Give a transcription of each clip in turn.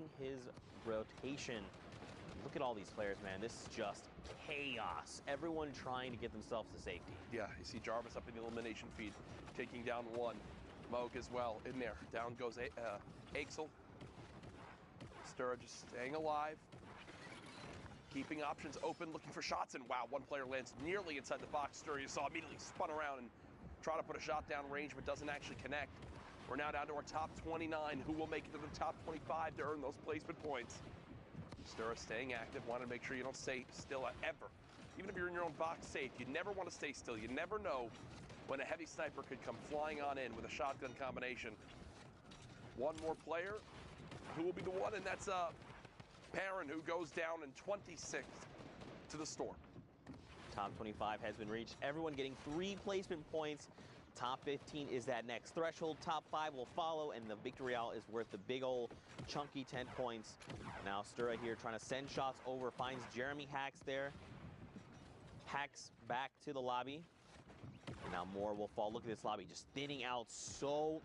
starting his rotation. Look at all these players, man. This is just chaos. Everyone trying to get themselves to safety. Yeah, you see Jarvis up in the elimination feed, taking down one. Moog as well in there. Down goes Axel. Stura just staying alive. Keeping options open, looking for shots, and wow, one player lands nearly inside the box. Stura, you saw, immediately spun around and try to put a shot down range, but doesn't actually connect. We're now down to our top 29. Who will make it to the top 25 to earn those placement points? Stura staying active, want to make sure you don't stay still ever. Even if you're in your own box safe, you never want to stay still. You never know when a heavy sniper could come flying on in with a shotgun combination. One more player. Who will be the one? And that's Perrin, who goes down in 26th to the Storm. Top 25 has been reached. Everyone getting 3 placement points. Top 15 is that next threshold. Top 5 will follow, and the victory royale is worth the big old chunky 10 points. Now Stura here trying to send shots over, finds Jeremy Hacks there. Hacks back to the lobby. And now more will fall. Look at this lobby just thinning out so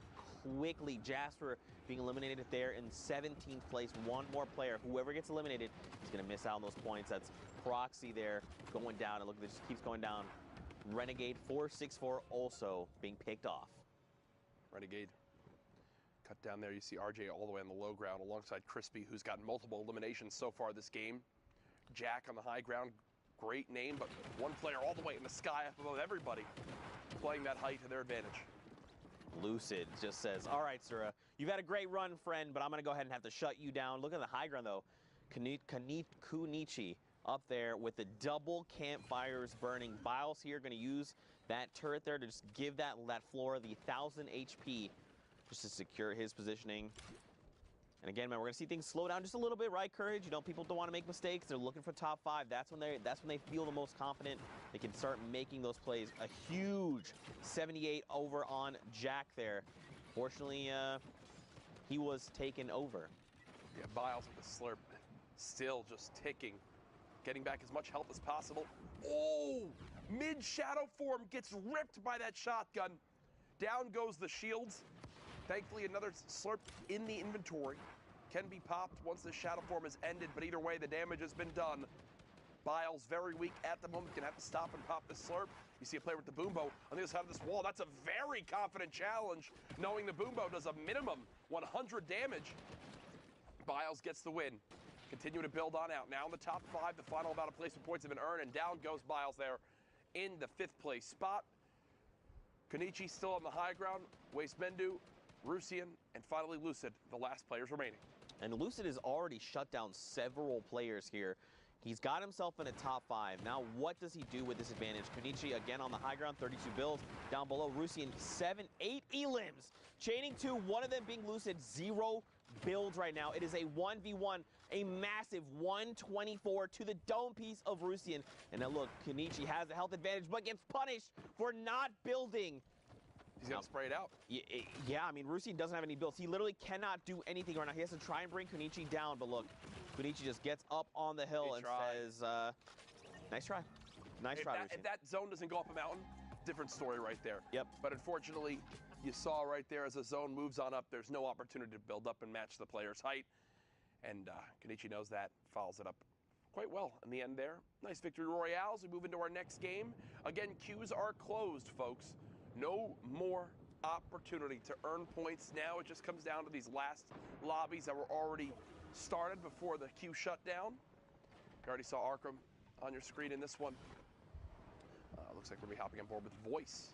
quickly. Jasper being eliminated there in 17th place. One more player, whoever gets eliminated, is going to miss out on those points. That's Proxy there going down, and look, this just keeps going down. Renegade 464 also being picked off. Renegade cut down there. You see RJ all the way on the low ground alongside Crispy, who's gotten multiple eliminations so far this game. Jack on the high ground, great name, but one player all the way in the sky up above everybody, playing that height to their advantage. Lucid just says, all right, Stura, you've had a great run, friend, but I'm going to go ahead and have to shut you down. Look at the high ground, though. Kunichi up there with the double campfires burning. Biles here going to use that turret there to just give that floor the 1,000 HP just to secure his positioning. And again, man, we're going to see things slow down just a little bit, right, Courage? You know, people don't want to make mistakes. They're looking for top 5. That's when they feel the most confident. They can start making those plays. A huge 78 over on Jack there. Fortunately, he was taken over. Yeah, Biles with the slurp, still just ticking. Getting back as much health as possible. Oh! Mid-shadow form gets ripped by that shotgun. Down goes the shields. Thankfully, another slurp in the inventory. Can be popped once the shadow form is ended, but either way, the damage has been done. Biles very weak at the moment. Gonna have to stop and pop the slurp. You see a player with the boombo on the other side of this wall. That's a very confident challenge, knowing the boombo does a minimum 100 damage. Biles gets the win. Continue to build on out. Now in the top 5, the final amount of placement points have been earned, and down goes Biles there in the 5th place spot. Konichi still on the high ground. Wastemendu, Rusian, and finally Lucid, the last players remaining. And Lucid has already shut down several players here. He's got himself in a top 5. Now what does he do with this advantage? Konichi again on the high ground, 32 builds. Down below, Rusian 8 elims. Chaining 2, one of them being Lucid, 0 builds right now. It is a 1v1, a massive 124 to the dome piece of Rusian. And now look, Konichi has a health advantage, but gets punished for not building. He's going to spray it out. Yeah, I mean, Rusian doesn't have any builds. He literally cannot do anything right now. He has to try and bring Konichi down, but look, Konichi just gets up on the hill and says, nice try. Nice try, Rusian. If that zone doesn't go up a mountain, different story right there. Yep. But unfortunately, you saw right there as the zone moves on up, there's no opportunity to build up and match the player's height. And Konichi knows that, follows it up quite well in the end there. Nice victory royale as we move into our next game. Again, queues are closed, folks. No more opportunity to earn points. Now it just comes down to these last lobbies that were already started before the queue shut down. You already saw Arkham on your screen in this one. Looks like we're going to be hopping on board with Voice,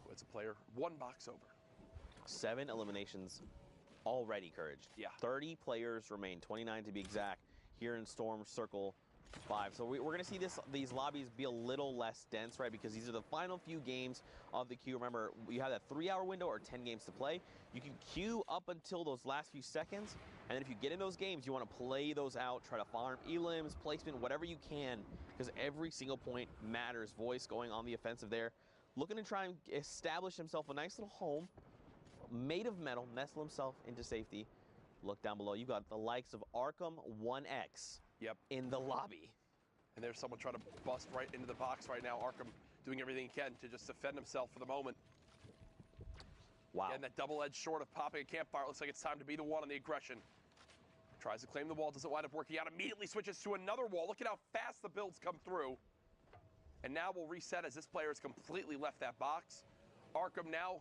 who is a player 1 box over. 7 eliminations already, Courage. Yeah. 30 players remain, 29 to be exact, here in Storm Circle 5. So we're going to see these lobbies be a little less dense, right? Because these are the final few games of the queue. Remember, you have that 3-hour window or 10 games to play. You can queue up until those last few seconds. And then if you get in those games, you want to play those out, try to farm elims, placement, whatever you can, because every single point matters. Voice going on the offensive there, looking to try and establish himself a nice little home made of metal, nestle himself into safety. Look down below. You got the likes of Arkham 1X. Yep. In the lobby. And there's someone trying to bust right into the box right now. Arkham doing everything he can to just defend himself for the moment. Wow. And that double-edged sword of popping a campfire. Looks like it's time to be the one on the aggression. Tries to claim the wall, doesn't wind up working out. Immediately switches to another wall. Look at how fast the builds come through. And now we'll reset as this player has completely left that box. Arkham now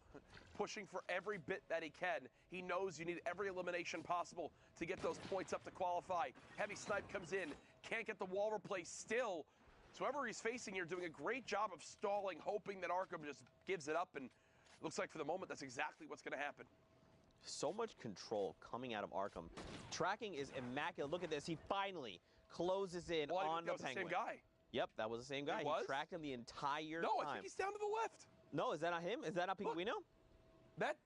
pushing for every bit that he can. He knows you need every elimination possible to get those points up to qualify. Heavy Snipe comes in, can't get the wall replaced still. So whoever he's facing here doing a great job of stalling, hoping that Arkham just gives it up, and it looks like for the moment that's exactly what's going to happen. So much control coming out of Arkham. Tracking is immaculate. Look at this. He finally closes in on the Penguin. The same guy. Yep, that was the same guy. He tracked him the entire No, time. I think he's down to the left. No, is that not him? Is that not Pinguino? That's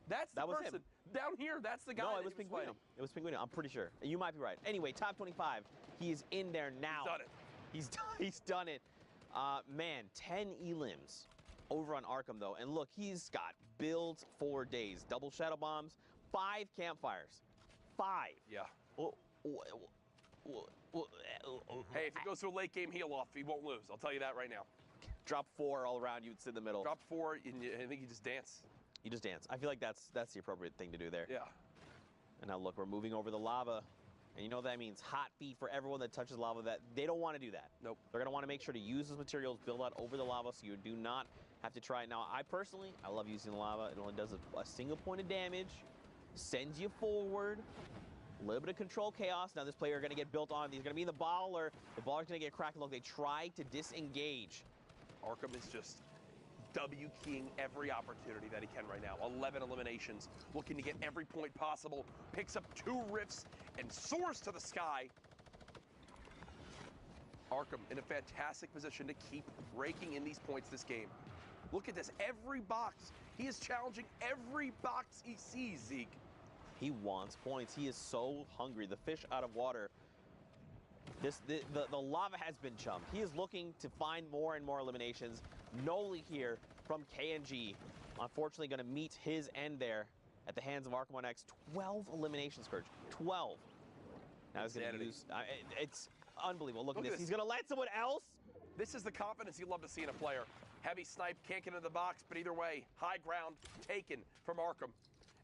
the was person. him. Down here, that's the guy. No, it was Pinguino. It was Pinguino. I'm pretty sure. You might be right. Anyway, top 25. He is in there now. He's done it. He's done it. Man, 10 elims over on Arkham, though. And look, he's got builds for days. Double Shadow Bombs, 5 campfires. 5. Yeah. Hey, if he goes to a late game heal-off, he won't lose. I'll tell you that right now. Drop 4 all around you and sit in the middle. Drop 4, and I think you just dance. You just dance. I feel like that's the appropriate thing to do there. Yeah. And now look, we're moving over the lava. And you know what that means? Hot feet for everyone that touches lava. That they don't want to do that. Nope. They're going to want to make sure to use those materials, build out over the lava, so you do not have to try it. Now, I love using the lava. It only does a single point of damage, sends you forward, a little bit of control chaos. Now this player are going to get built on. He's going to be in the baller. The baller's going to get cracked. Look, they tried to disengage. Arkham is just W-keying every opportunity that he can right now. 11 eliminations, looking to get every point possible. Picks up 2 rifts and soars to the sky. Arkham in a fantastic position to keep raking in these points this game. Look at this, every box. He is challenging every box he sees, Zeke. He wants points. He is so hungry. The fish out of water. The lava has been chumped. He is looking to find more and more eliminations. Noli here from KNG, unfortunately going to meet his end there at the hands of Arkham 1X. 12 eliminations, Scourge. 12. Now he's going to use... it's unbelievable. Look at this. He's going to let someone else. This is the confidence you love to see in a player. Heavy Snipe can't get into the box, but either way, high ground taken from Arkham.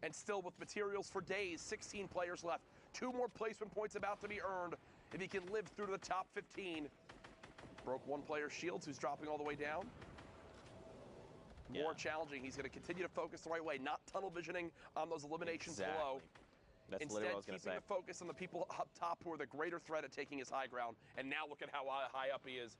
And still with materials for days, 16 players left. 2 more placement points about to be earned if he can live through to the top 15. Broke 1 player's shields, who's dropping all the way down. More challenging. He's going to continue to focus the right way, not tunnel visioning on those eliminations below. That's Instead, literally what I was keeping the focus on the people up top who are the greater threat at taking his high ground. And now look at how high up he is.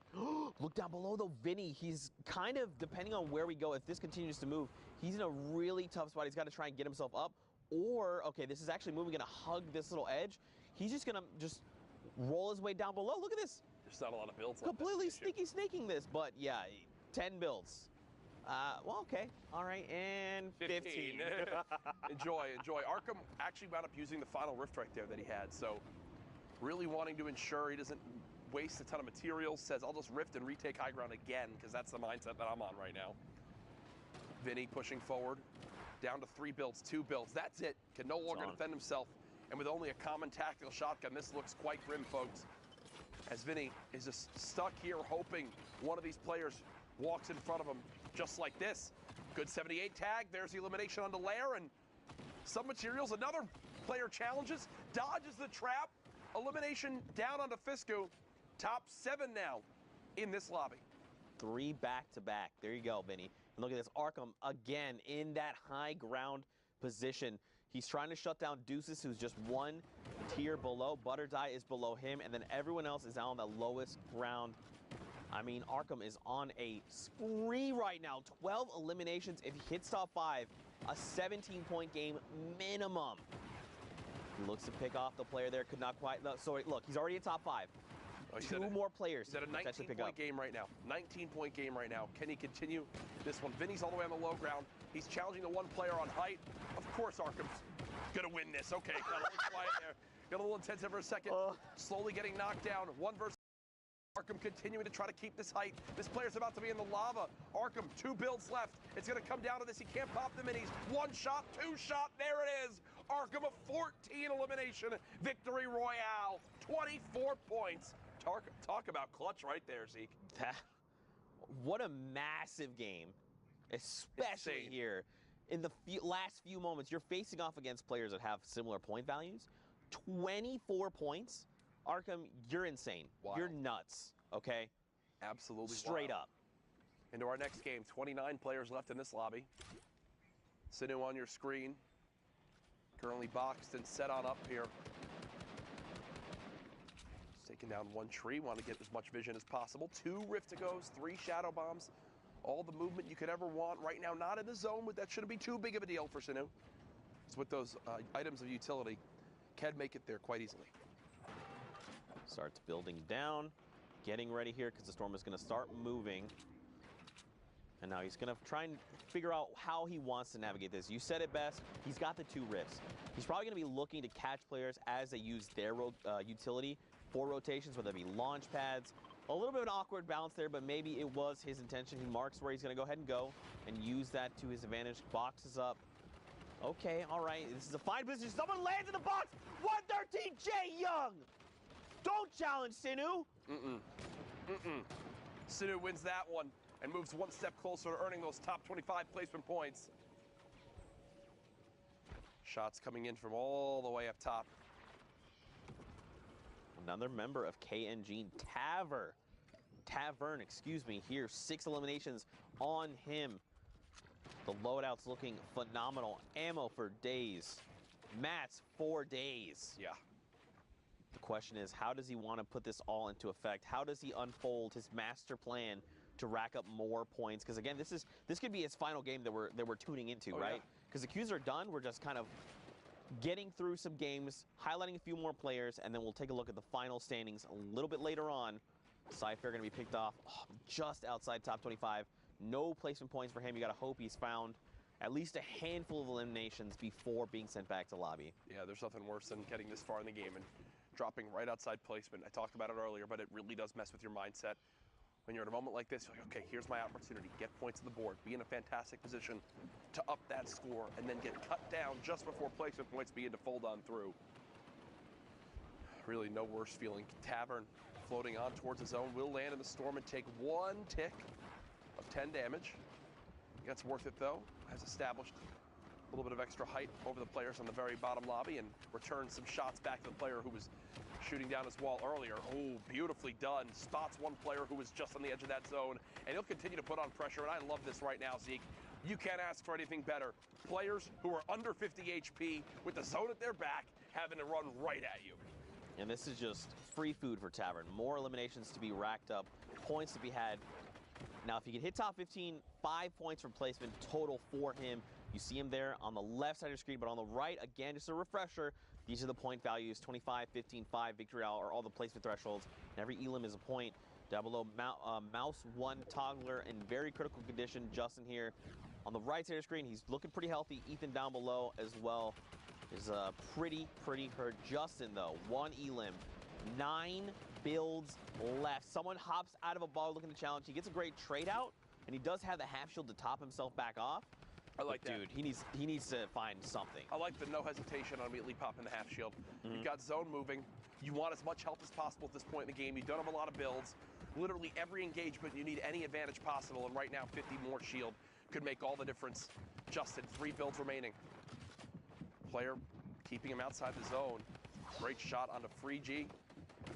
Look down below, though, Vinny. He's kind of, depending on where we go, if this continues to move, he's in a really tough spot. He's got to try and get himself up. Or, okay, this is actually moving, going to hug this little edge. He's just going to just roll his way down below. Look at this. There's not a lot of builds left. Completely sneaky snaking this. But, yeah, 10 builds. Well, okay. All right, and 15. Enjoy. Arkham actually wound up using the final rift right there that he had, so really wanting to ensure he doesn't waste a ton of materials. Says, I'll just rift and retake high ground again, because that's the mindset that I'm on right now. Vinny pushing forward, down to 3 builds, 2 builds. That's it. Can no longer defend himself. And with only a common tactical shotgun, this looks quite grim, folks. As Vinny is just stuck here hoping one of these players walks in front of him just like this. Good 78 tag. There's the elimination onto Lair, and some materials. Another player challenges, dodges the trap. Elimination down onto Fisku. Top 7 now in this lobby. 3 back-to-back. There you go, Vinny. And look at this. Arkham again in that high ground position. He's trying to shut down Deuces, who's just 1 tier below. Butterdie is below him, and then everyone else is on the lowest ground. I mean, Arkham is on a spree right now. 12 eliminations. If he hits top 5, a 17-point game minimum. He looks to pick off the player there. Could not quite. No, sorry, look, he's already in top 5. 2 more players. He's at a 19-point game right now. 19-point game right now. Can he continue this one? Vinny's all the way on the low ground. He's challenging the 1 player on height. Of course, Arkham's going to win this. Okay, got a little quiet there. Got a little intensive for a second. Slowly getting knocked down. 1 versus Arkham continuing to try to keep this height. This player's about to be in the lava. Arkham, 2 builds left. It's going to come down to this. He can't pop the minis. 1 shot, 2 shot. There it is. Arkham, a 14 elimination victory royale. 24 points. Talk about clutch right there, Zeke. What a massive game, especially here. In the last few moments, you're facing off against players that have similar point values, 24 points. Arkham, you're insane. Wild. You're nuts, okay? Absolutely Straight wild. up. Into our next game, 29 players left in this lobby. Sinu on your screen. Currently boxed and set on up here. He's taking down one tree, want to get as much vision as possible. 2 Riftigos, 3 Shadow Bombs. All the movement you could ever want. Right now, not in the zone, but that shouldn't be too big of a deal for Sinu. It's with those items of utility, can make it there quite easily. Starts building down, getting ready here because the storm is going to start moving. And now he's going to try and figure out how he wants to navigate this. You said it best. He's got the 2 rifts. He's probably going to be looking to catch players as they use their utility for rotations, whether it be launch pads. A little bit of an awkward balance there, but maybe it was his intention. He marks where he's going to go ahead and go and use that to his advantage. Boxes up. Okay, all right. This is a fine position. Someone lands in the box. 113, Jay Young. Don't challenge Sinu. Sinu wins that one and moves one step closer to earning those top 25 placement points. Shots coming in from all the way up top. Another member of KNG, Tavern, excuse me, here. 6 eliminations on him. The loadout's looking phenomenal. Ammo for days. Mats for days. Yeah. The question is, how does he want to put this all into effect? How does he unfold his master plan to rack up more points? Because again, this could be his final game that we're tuning into, right? Because the queues are done. We're just kind of getting through some games, highlighting a few more players, and then we'll take a look at the final standings a little bit later on. Cypher going to be picked off just outside top 25. No placement points for him. You got to hope he's found at least a handful of eliminations before being sent back to lobby. Yeah, there's nothing worse than getting this far in the game and dropping right outside placement. I talked about it earlier, but it really does mess with your mindset. When you're in a moment like this, you're like, okay, here's my opportunity. Get points on the board. Be in a fantastic position to up that score and then get cut down just before placement points begin to fold on through. Really no worse feeling. Tavern floating on towards his own will land in the storm and take 1 tick of 10 damage. That's worth it though. Has established a little bit of extra height over the players on the very bottom lobby and returned some shots back to the player who was shooting down his wall earlier. Oh, beautifully done. Spots one player who was just on the edge of that zone, and he'll continue to put on pressure, and I love this right now, Zeke. You can't ask for anything better. Players who are under 50 HP with the zone at their back having to run right at you. And this is just free food for Tavern. More eliminations to be racked up, points to be had. Now, if he can hit top 15, 5 points from placement total for him. You see him there on the left side of your screen, but on the right, again, just a refresher, these are the point values, 25, 15, 5, victory hour, are all the placement thresholds. And every elim is a point. Down below, Mouse 1 Toggler in very critical condition. Justin here on the right side of your screen, he's looking pretty healthy. Ethan down below as well is pretty hurt. Justin, though, 1 elim, 9 builds left. Someone hops out of a ball looking to challenge. He gets a great trade out, and he does have the half shield to top himself back off. I like that. Dude, he needs to find something. I like the no hesitation on immediately popping the half shield. You've got zone moving. You want as much health as possible at this point in the game. You don't have a lot of builds. Literally every engagement, you need any advantage possible, and right now 50 more shield could make all the difference. Justin, 3 builds remaining. Player keeping him outside the zone. Great shot onto Free G.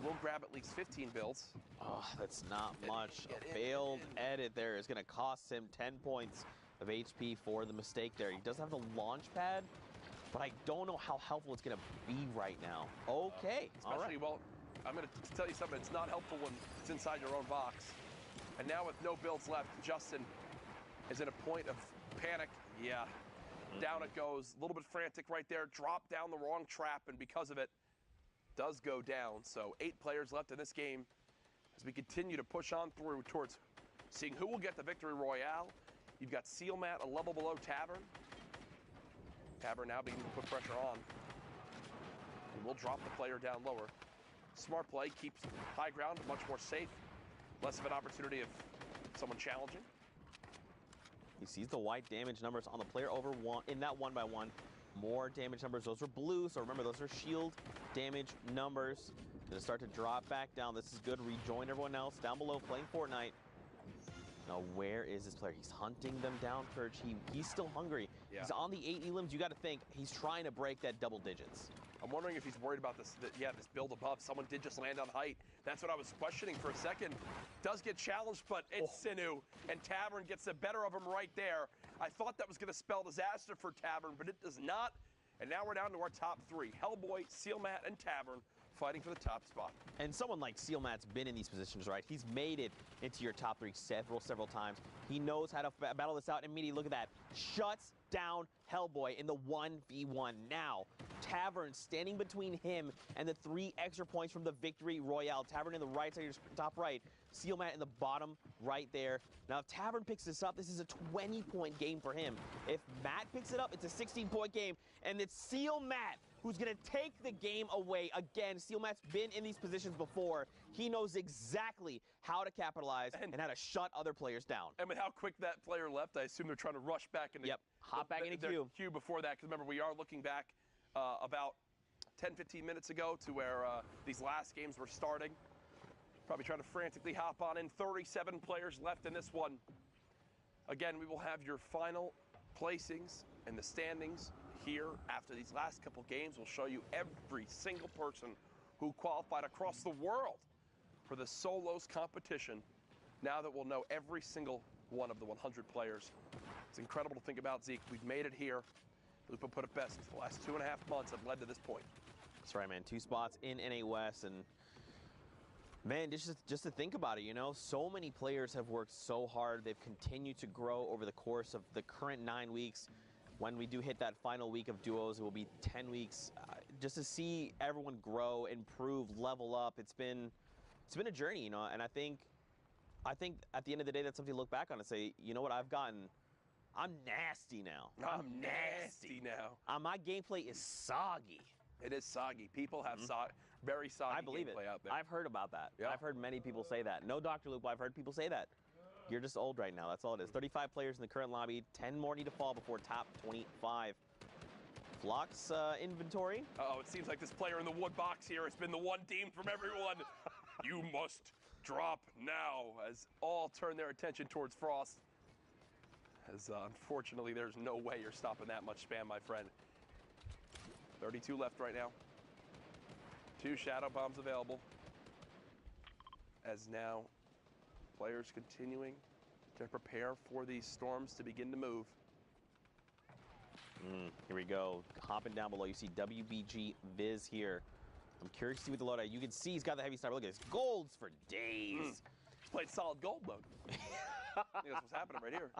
We'll grab at least 15 builds. Oh, that's not much. A failed edit there is going to cost him 10 points of HP for the mistake there. He does have the launch pad, but I don't know how helpful it's going to be right now. Okay, all right. Well, I'm going to tell you something. It's not helpful when it's inside your own box. And now with no builds left, Justin is in a point of panic. Yeah, down it goes. A little bit frantic right there. Dropped down the wrong trap, and because of it, does go down. So 8 players left in this game as we continue to push on through towards seeing who will get the victory royale. You've got Seal Mat a level below Tavern. Tavern now beginning to put pressure on. And we'll drop the player down lower. Smart play, keeps high ground, much more safe. Less of an opportunity of someone challenging. He sees the white damage numbers on the player over one in that 1x1. More damage numbers, those are blue, so remember those are shield damage numbers. Gonna start to drop back down. This is good. Rejoin everyone else down below playing Fortnite. Now, where is this player? He's hunting them down, Kurch. He's still hungry. Yeah. He's on the 8 elims. You got to think he's trying to break that double digits. I'm wondering if he's worried about this build above. Someone did just land on height. That's what I was questioning for a second. Does get challenged, but it's Sinew, and Tavern gets the better of him right there. I thought that was going to spell disaster for Tavern, but it does not. And now we're down to our top 3. Hellboy, Sealmat, and Tavern fighting for the top spot. And someone like Sealmat's been in these positions, right? He's made it into your top 3 several times. He knows how to battle this out immediately. Look at that. Shuts down Hellboy in the 1v1. Now, Tavern standing between him and the 3 extra points from the victory royale. Tavern in the right side, your top right. Sealmat in the bottom right there. Now, if Tavern picks this up, this is a 20-point game for him. If Matt picks it up, it's a 16-point game. And it's Sealmat who's going to take the game away. Again, Sealmat's been in these positions before. He knows exactly how to capitalize and how to shut other players down. And with how quick that player left, I assume they're trying to rush back into hop back into queue before that. Because remember, we are looking back about 10-15 minutes ago to where these last games were starting. Probably trying to frantically hop on in. 37 players left in this one. Again, we will have your final placings and the standings here after these last couple games. We'll show you every single person who qualified across the world for the solos competition. Now that we'll know every single one of the 100 players. It's incredible to think about, Zeke. We've made it here. Lupa put it best. The last 2.5 months have led to this point. That's right, man. 2 spots in NA West, and man, just to think about it, you know, so many players have worked so hard. They've continued to grow over the course of the current 9 weeks. When we do hit that final week of duos, it will be 10 weeks. Just to see everyone grow, improve, level up, it's been a journey, you know. And I think at the end of the day, that's something to look back on and say, you know what, I'm nasty now. I'm nasty now. My gameplay is soggy. It is soggy. People have very soggy gameplay out there. I've heard about that. Yeah. I've heard many people say that. No, Dr. Lupa, I've heard people say that. You're just old right now. That's all it is. 35 players in the current lobby. 10 more need to fall before top 25. Flock's inventory. Uh-oh, it seems like this player in the wood box here has been the one deemed from everyone. You must drop now, as all turn their attention towards Frost. As unfortunately, there's no way you're stopping that much spam, my friend. 32 left right now. 2 shadow bombs available. As now, players continuing to prepare for these storms to begin to move. Here we go. Hopping down below, you see WBG Viz here. I'm curious to see what the loadout. You can see he's got the heavy sniper. Look at this. Golds for days. He's played solid gold mode. I think that's what's happening right here.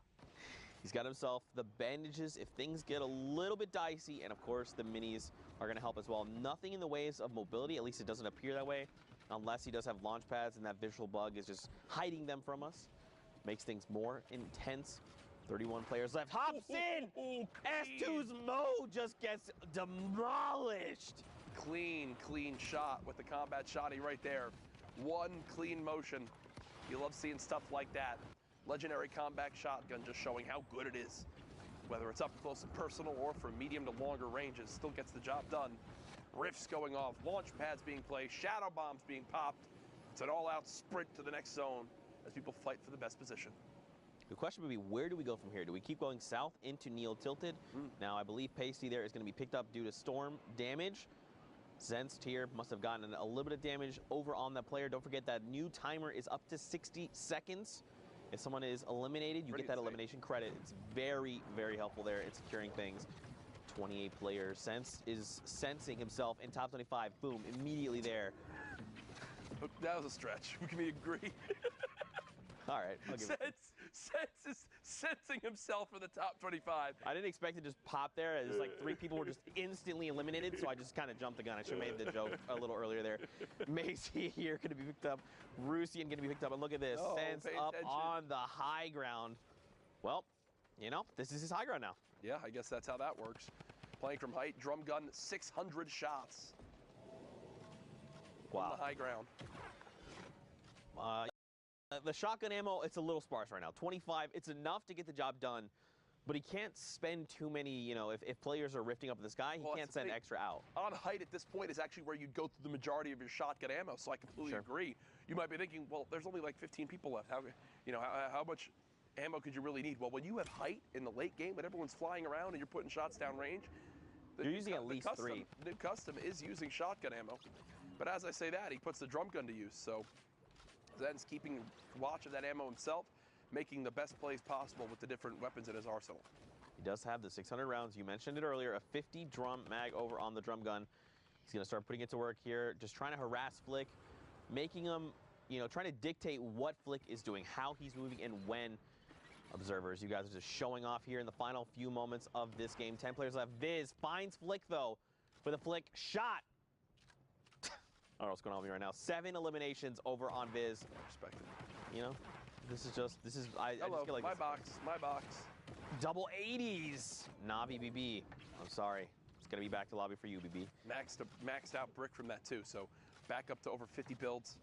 He's got himself the bandages if things get a little bit dicey, and of course the minis are going to help as well. Nothing in the ways of mobility, at least it doesn't appear that way, unless he does have launch pads and that visual bug is just hiding them from us. Makes things more intense. 31 players left. Hops in! S2's mode just gets demolished. Clean shot with the combat shotty right there. One clean motion. You love seeing stuff like that. Legendary combat shotgun just showing how good it is. Whether it's up close and personal or from medium to longer ranges, still gets the job done. Rifts going off, launch pads being placed, shadow bombs being popped. It's an all-out sprint to the next zone as people fight for the best position. The question would be, where do we go from here? Do we keep going south into Neil Tilted? Now, I believe Pasty there is going to be picked up due to storm damage. Zenst here must have gotten a little bit of damage over on that player. Don't forget that new timer is up to 60 seconds. If someone is eliminated, you get that elimination credit. It's very, very helpful there in securing things. 28 players. Sense is sensing himself in top 25. Boom, immediately there. That was a stretch. We can agree. All right. I'll give it. Sense is sensing himself for the top 25. I didn't expect to just pop there. It's like 3 people were just instantly eliminated, so I just kind of jumped the gun. I should have made the joke a little earlier there. Macy here going to be picked up. Rusian going to be picked up. And look at this. Sense up on the high ground. Well, you know, this is his high ground now. Yeah, I guess that's how that works. Playing from height, drum gun, 600 shots. Wow. On the high ground. The shotgun ammo, it's a little sparse right now. 25, it's enough to get the job done, but he can't spend too many, you know, if players are rifting up this guy, he can't send extra out. On height at this point is actually where you'd go through the majority of your shotgun ammo, so I completely agree. You might be thinking, well, there's only like 15 people left. How much ammo could you really need? Well, when you have height in the late game, when everyone's flying around and you're putting shots down range, You're using at least custom, 3. The custom is using shotgun ammo. But as I say that, he puts the drum gun to use. So Zen's keeping watch of that ammo himself, making the best plays possible with the different weapons in his arsenal. He does have the 600 rounds. You mentioned it earlier, a 50 drum mag over on the drum gun. He's going to start putting it to work here, just trying to harass Flick, making him, trying to dictate what Flick is doing, how he's moving, and when. Observers, you guys are just showing off here in the final few moments of this game. 10 players left. Viz finds Flick, though, with a Flick shot. I don't know what's going on with me right now. 7 eliminations over on Viz. Respect it. I just Hello, feel like my box. Double 80s. Navi BB. I'm sorry. It's going to be back to lobby for you, BB. Maxed out brick from that, too. So back up to over 50 builds.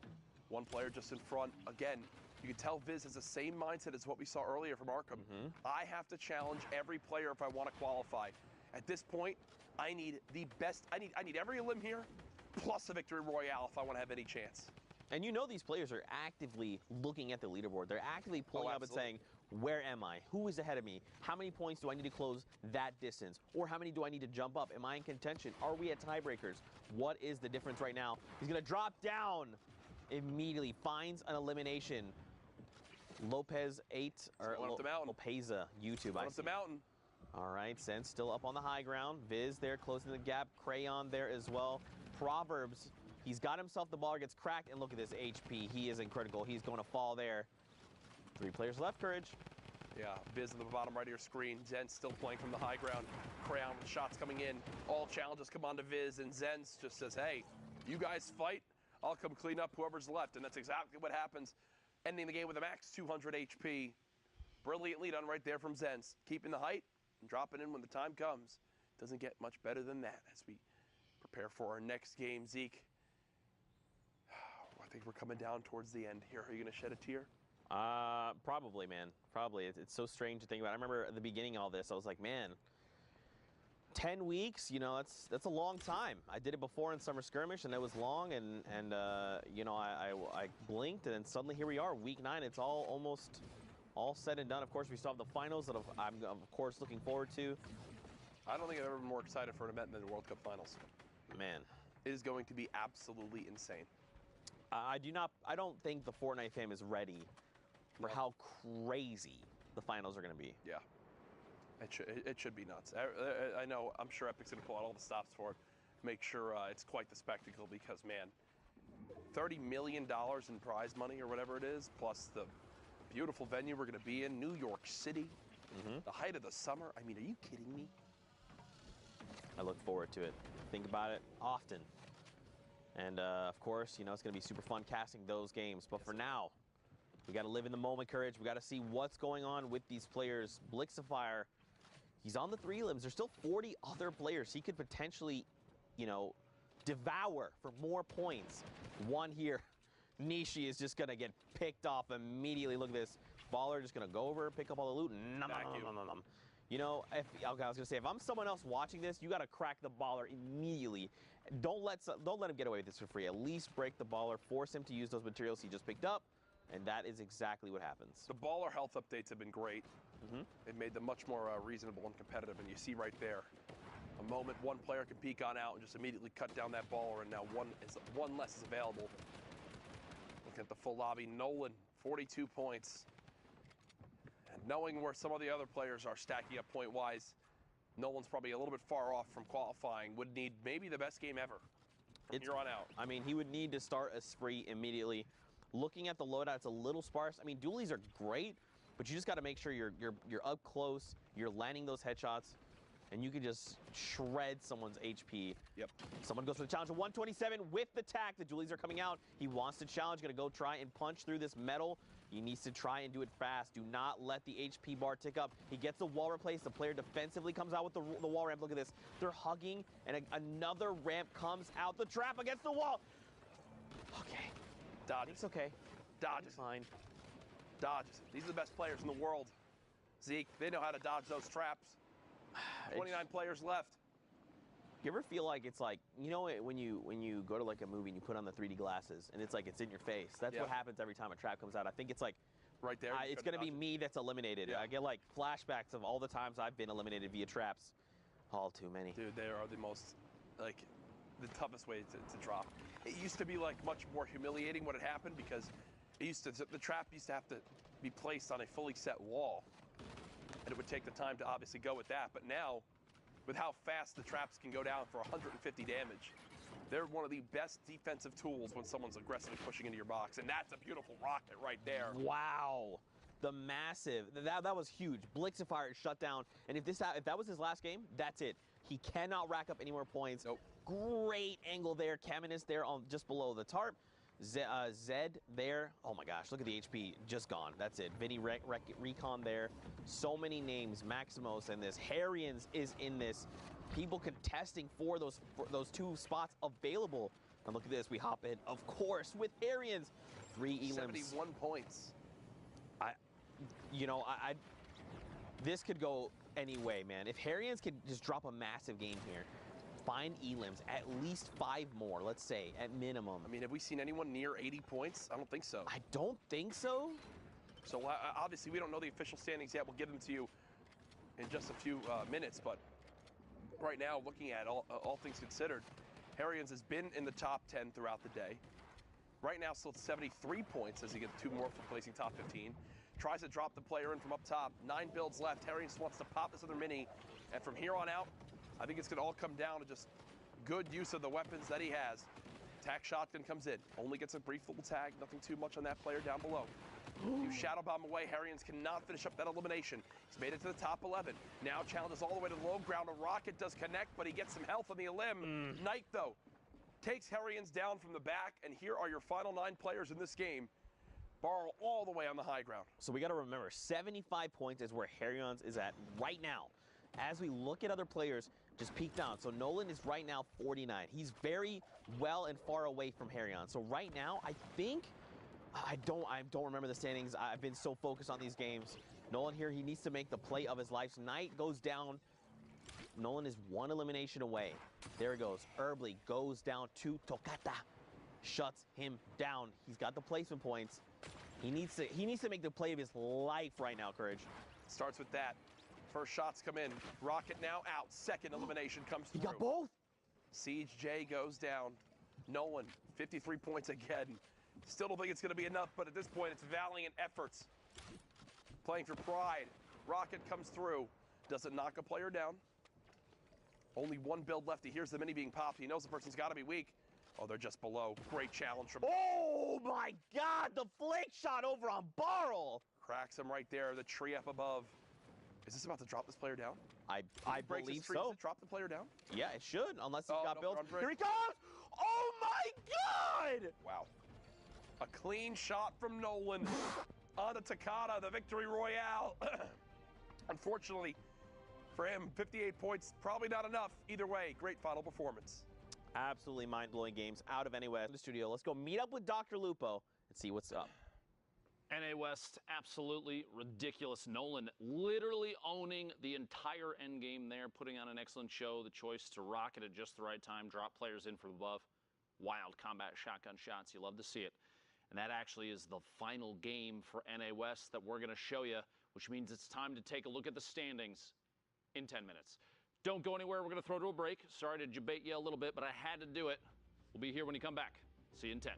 One player just in front. Again, you can tell Viz has the same mindset as what we saw earlier from Arkham. I have to challenge every player if I want to qualify. At this point, I need the best. I need every elim here, plus a victory royale if I want to have any chance. And these players are actively looking at the leaderboard. They're actively pulling up and saying, where am I? Who is ahead of me? How many points do I need to close that distance? Or how many do I need to jump up? Am I in contention? Are we at tiebreakers? What is the difference right now? He's going to drop down immediately, finds an elimination. Lopez 8, or Lopeza, YouTube. Up the mountain. All right, Sense still up on the high ground. Viz there closing the gap. Crayon there as well. Proverbs, he's got himself the ball, gets cracked, and look at this HP. He isn't critical. He's going to fall there. 3 players left, Courage. Yeah, Viz at the bottom right of your screen. Zen still playing from the high ground. Crayon with shots coming in. All challenges come on to Viz, and Zen just says, hey, you guys fight. I'll come clean up whoever's left, and that's exactly what happens. Ending the game with a max 200 HP. Brilliantly done right there from Zenz. Keeping the height and dropping in when the time comes. Doesn't get much better than that as we prepare for our next game. Zeke, I think we're coming down towards the end here. Are you going to shed a tear? Probably, man. Probably. It's so strange to think about. I remember at the beginning of all this, I was like, man, 10 weeks, that's a long time. I did it before in Summer Skirmish, and that was long, and I blinked, and then suddenly here we are, week 9. It's almost all said and done. Of course, we still have the finals that I'm, of course, looking forward to. I don't think I've ever been more excited for an event than the World Cup Finals. Man. It is going to be absolutely insane. I don't think the Fortnite fam is ready for how crazy the finals are going to be. Yeah. It should be nuts. I'm sure Epic's going to pull out all the stops for it, make sure it's quite the spectacle because, man, $30 million in prize money or whatever it is, plus the beautiful venue we're going to be in, New York City, the height of the summer. I mean, are you kidding me? I look forward to it. Think about it often. And, of course, it's going to be super fun casting those games. But for now, we got to live in the moment, Courage. We got to see what's going on with these players. Blixifier, he's on the 3 elims. There's still 40 other players he could potentially, devour for more points. One here. Nishi is just going to get picked off immediately. Look at this. Baller just going to go over, pick up all the loot. I was going to say, if I'm someone else watching this, you got to crack the Baller immediately. Don't let him get away with this for free. At least break the Baller, force him to use those materials he just picked up, and that is exactly what happens. The Baller health updates have been great. They've made them much more reasonable and competitive, and you see right there, a moment one player can peek on out and just immediately cut down that Baller, and now one less is available. Look at the full lobby. Nolan, 42 points. And knowing where some of the other players are stacking up point-wise, Nolan's probably a little bit far off from qualifying. Would need maybe the best game ever from here on out. I mean, he would need to start a spree immediately. Looking at the loadout, it's a little sparse. I mean, dualies are great, but you just got to make sure you're up close, you're landing those headshots, and you can just shred someone's HP. Yep. Someone goes for the challenge of 127 with the tack. The dualies are coming out. He wants to challenge, going to go try and punch through this metal. He needs to try and do it fast. Do not let the HP bar tick up. He gets the wall replaced. The player defensively comes out with the wall ramp. Look at this. They're hugging, and another ramp comes out. The trap against the wall. Okay. Dodge. It's okay. Dodge. It's fine. Dodge. These are the best players in the world. Zeke, they know how to dodge those traps. 29 players left. You ever feel like it's like, when you go to like a movie and you put on the 3D glasses and it's like it's in your face? That's what happens every time a trap comes out. I think it's like right there. It's going to be me that's eliminated. Yeah. I get like flashbacks of all the times I've been eliminated via traps. All too many. Dude, they are the most, like, the toughest way to drop. It used to be, like, much more humiliating when it happened because the trap used to have to be placed on a fully set wall. And it would take the time to obviously go with that. But now, with how fast the traps can go down for 150 damage, they're one of the best defensive tools when someone's aggressively pushing into your box. And that's a beautiful rocket right there. Wow. The massive, that was huge. Blixifire is shut down. And if that was his last game, that's it. He cannot rack up any more points. Nope. Great angle there. Caminus there on just below the tarp. Zed there. Oh my gosh, look at the HP. Just gone. That's it. Vinny Recon there. So many names. Maximos in this. Harrians is in this. People contesting for those two spots available. And look at this. We hop in, of course, with Harrians. 3 elims. 71 points. This could go any way, man. If Harrians could just drop a massive game here, find elims, at least 5 more, let's say, at minimum. I mean, have we seen anyone near 80 points? I don't think so. I don't think so. So obviously, we don't know the official standings yet. We'll give them to you in just a few minutes. But right now, looking at all things considered, Harrians has been in the top 10 throughout the day. Right now, still at 73 points as he gets 2 more for placing top 15. Tries to drop the player in from up top. 9 builds left. Harrians wants to pop this other mini. And from here on out, I think it's going to all come down to just good use of the weapons that he has. Tac shotgun comes in. Only gets a brief little tag. Nothing too much on that player down below. You shadow bomb away. Harrians cannot finish up that elimination. He's made it to the top 11. Now challenges all the way to the low ground. A rocket does connect, but he gets some health on the elim. Knight, though, takes Harrians down from the back. And here are your final 9 players in this game. Borrow all the way on the high ground. So we got to remember, 75 points is where Harrians is at right now. As we look at other players, just peek down. So Nolan is right now 49. He's very well and far away from Harrians. So right now, I think, I don't remember the standings. I've been so focused on these games. Nolan here, he needs to make the play of his life. Knight goes down. Nolan is 1 elimination away. There it goes. Herbley goes down to Tokata. Shuts him down. He's got the placement points. He needs to make the play of his life right now, Courage. Starts with that. First shots come in. Rocket now out. Second elimination comes through. He got both. Siege J goes down. Nolan, 53 points again. Still don't think it's going to be enough, but at this point, it's valiant efforts. Playing for pride. Rocket comes through. Does it knock a player down? Only 1 build left. He hears the mini being popped. He knows the person's got to be weak. Oh, they're just below. Great challenge from... Oh, my God! The flick shot over on Barrel! Cracks him right there. The tree up above. Is this about to drop this player down? I believe so. Does it drop the player down? Yeah, it should, unless he's got built. Here he comes! Oh, my God! Wow. A clean shot from Nolan on to Takata, the victory royale. Unfortunately for him, 58 points, probably not enough. Either way, great final performance. Absolutely mind-blowing games out of NA West. In the studio, let's go meet up with Dr. Lupo and see what's up. NA West, absolutely ridiculous. Nolan literally owning the entire endgame there, putting on an excellent show. The choice to rocket at just the right time, drop players in from above. Wild combat shotgun shots. You love to see it. And that actually is the final game for NA West that we're going to show you, which means it's time to take a look at the standings in 10 minutes. Don't go anywhere. We're going to throw to a break. Sorry to debate you a little bit, but I had to do it. We'll be here when you come back. See you in 10.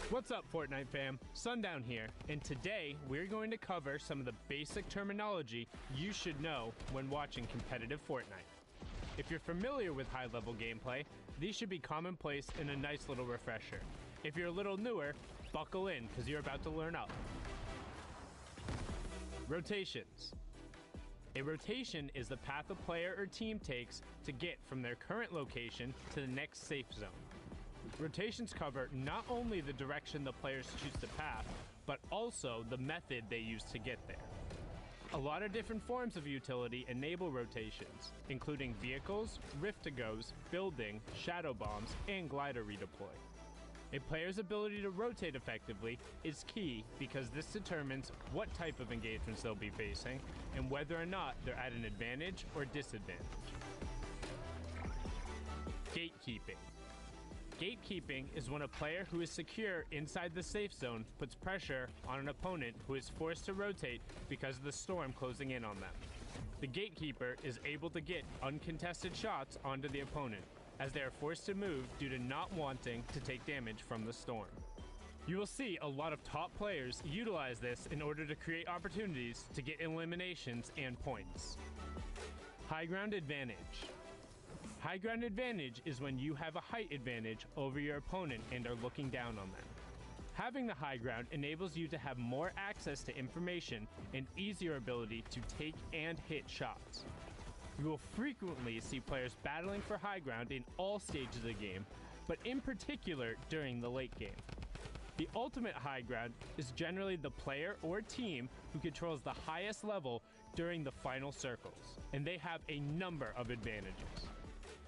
What's up, Fortnite fam? Sundown here, and today we're going to cover some of the basic terminology you should know when watching competitive Fortnite. If you're familiar with high-level gameplay, these should be commonplace and a nice little refresher. If you're a little newer, buckle in because you're about to learn up. Rotations. A rotation is the path a player or team takes to get from their current location to the next safe zone. Rotations cover not only the direction the players choose to path, but also the method they use to get there. A lot of different forms of utility enable rotations, including vehicles, rift-to-goes, building, shadow bombs, and glider redeploy. A player's ability to rotate effectively is key because this determines what type of engagements they'll be facing and whether or not they're at an advantage or disadvantage. Gatekeeping. Gatekeeping is when a player who is secure inside the safe zone puts pressure on an opponent who is forced to rotate because of the storm closing in on them. The gatekeeper is able to get uncontested shots onto the opponent, as they are forced to move due to not wanting to take damage from the storm. You will see a lot of top players utilize this in order to create opportunities to get eliminations and points. High ground advantage. High ground advantage is when you have a height advantage over your opponent and are looking down on them. Having the high ground enables you to have more access to information and easier ability to take and hit shots. You will frequently see players battling for high ground in all stages of the game, but in particular during the late game. The ultimate high ground is generally the player or team who controls the highest level during the final circles, and they have a number of advantages.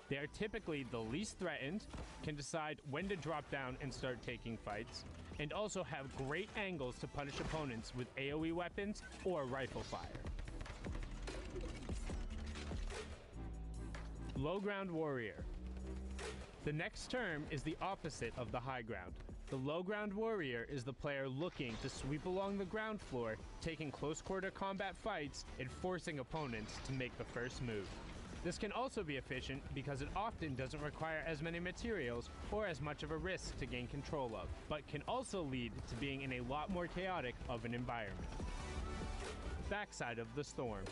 They are typically the least threatened, can decide when to drop down and start taking fights, and also have great angles to punish opponents with AoE weapons or rifle fire. Low ground warrior. The next term is the opposite of the high ground. The low ground warrior is the player looking to sweep along the ground floor, taking close quarter combat fights and forcing opponents to make the first move. This can also be efficient because it often doesn't require as many materials or as much of a risk to gain control of, but can also lead to being in a lot more chaotic of an environment. Backside of the storm.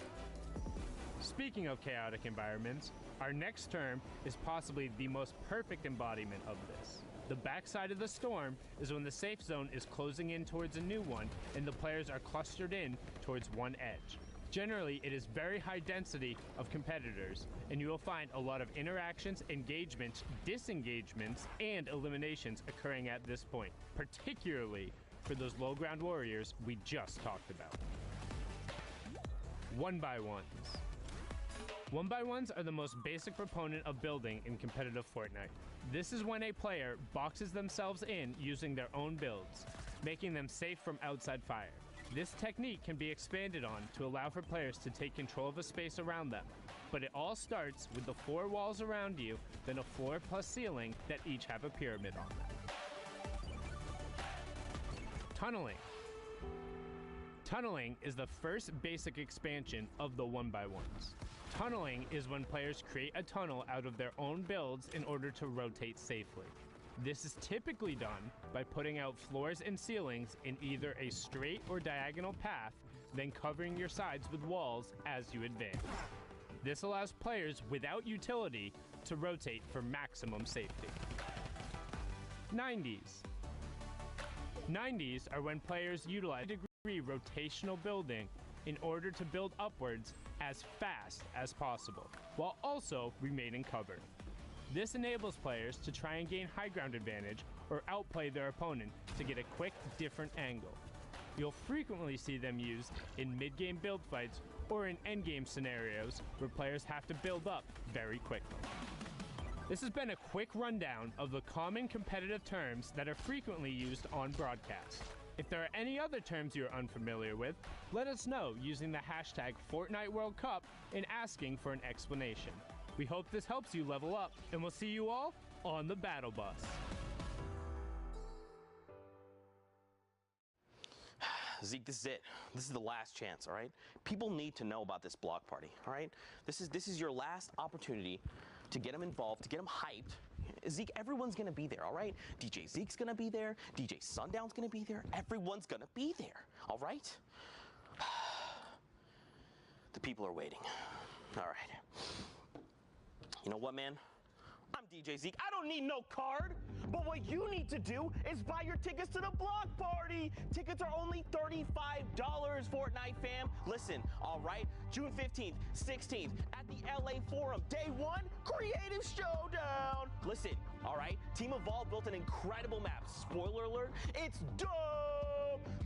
Speaking of chaotic environments, our next term is possibly the most perfect embodiment of this. The backside of the storm is when the safe zone is closing in towards a new one and the players are clustered in towards one edge. Generally, it is very high density of competitors, and you will find a lot of interactions, engagements, disengagements, and eliminations occurring at this point, particularly for those low ground warriors we just talked about. 1x1s. 1x1s are the most basic proponent of building in competitive Fortnite. This is when a player boxes themselves in using their own builds, making them safe from outside fire. This technique can be expanded on to allow for players to take control of a space around them, but it all starts with the 4 walls around you, then a floor plus ceiling that each have a pyramid on them. Tunneling. Tunneling is the first basic expansion of the 1x1s. Tunneling is when players create a tunnel out of their own builds in order to rotate safely. This is typically done by putting out floors and ceilings in either a straight or diagonal path, then covering your sides with walls as you advance. This allows players without utility to rotate for maximum safety. 90s. 90s are when players utilize degree rotational building in order to build upwards as fast as possible, while also remaining covered. This enables players to try and gain high ground advantage or outplay their opponent to get a quick, different angle. You'll frequently see them used in mid-game build fights or in endgame scenarios where players have to build up very quickly. This has been a quick rundown of the common competitive terms that are frequently used on broadcast. If there are any other terms you're unfamiliar with, let us know using the hashtag #FortniteWorldCup and asking for an explanation. We hope this helps you level up, and we'll see you all on the battle bus. Zeke, this is it. This is the last chance, all right? People need to know about this block party, all right? This is your last opportunity to get them involved, to get them hyped. Zeke, everyone's gonna be there, all right? DJ Zeke's gonna be there. DJ Sundown's gonna be there. Everyone's gonna be there, all right? The people are waiting. All right. You know what, man? I'm DJ Zeke. I don't need no card. But what you need to do is buy your tickets to the block party. Tickets are only $35, Fortnite fam. Listen, all right, June 15th, 16th at the LA Forum. Day 1, Creative Showdown. Listen, all right, Team Evolve built an incredible map. Spoiler alert, it's dope.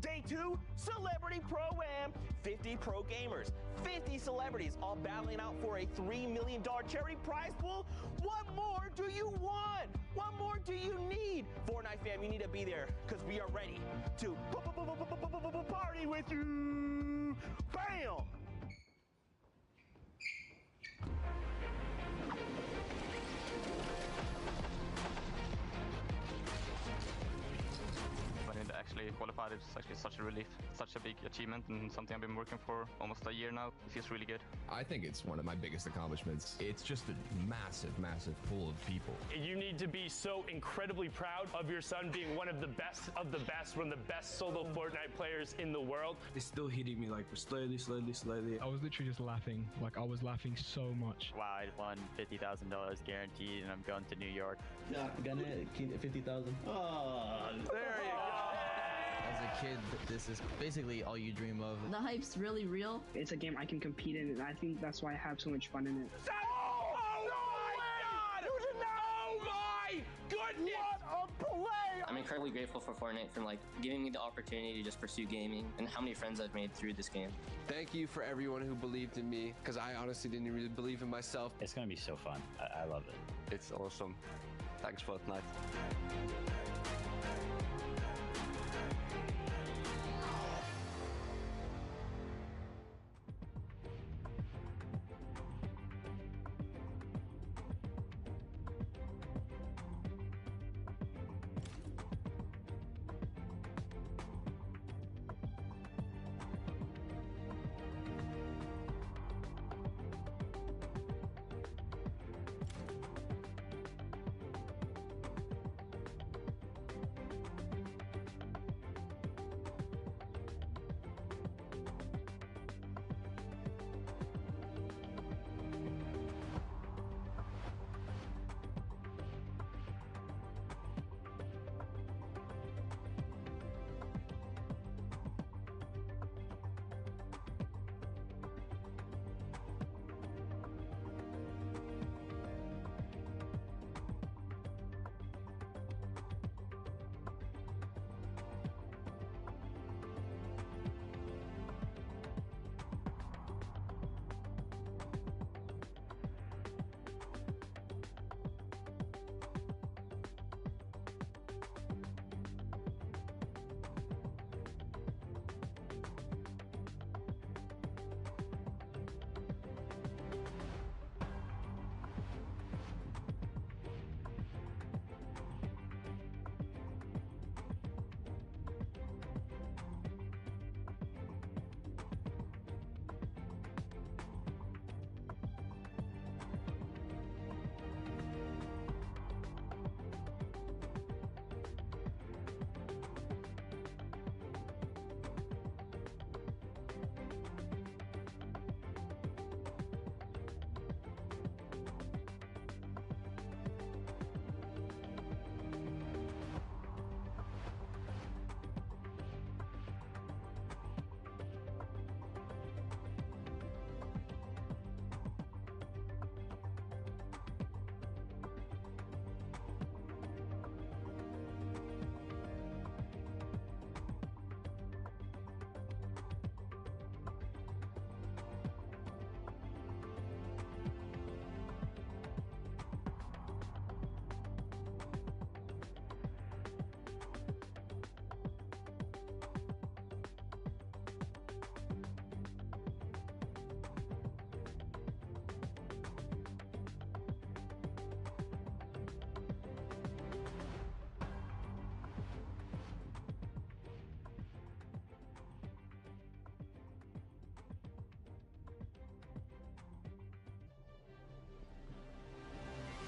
Day 2, Celebrity Pro-Am. 50 pro gamers, 50 celebrities, all battling out for a $3 million charity prize pool. What more do you want? What more do you need? Fortnite fam, you need to be there because we are ready to party with you. Bam! it's actually such a relief, such a big achievement, and something I've been working for almost a year now. It feels really good. I think it's one of my biggest accomplishments. It's just a massive, massive pool of people. You need to be so incredibly proud of your son being one of the best, one of the best solo Fortnite players in the world. It's still hitting me like slowly. I was literally just laughing. Like, I was laughing so much. Wow, I won $50,000 guaranteed, and I'm going to New York. Yeah, gonna keep 50,000. Oh, There you go. As a kid, this is basically all you dream of. The hype's really real. It's a game I can compete in, and I think that's why I have so much fun in it. Oh my God! Oh my goodness! What a play! I'm incredibly grateful for Fortnite for giving me the opportunity to just pursue gaming, and how many friends I've made through this game. Thank you for everyone who believed in me, because I honestly didn't really believe in myself. It's gonna be so fun. I love it. It's awesome. Thanks, Fortnite.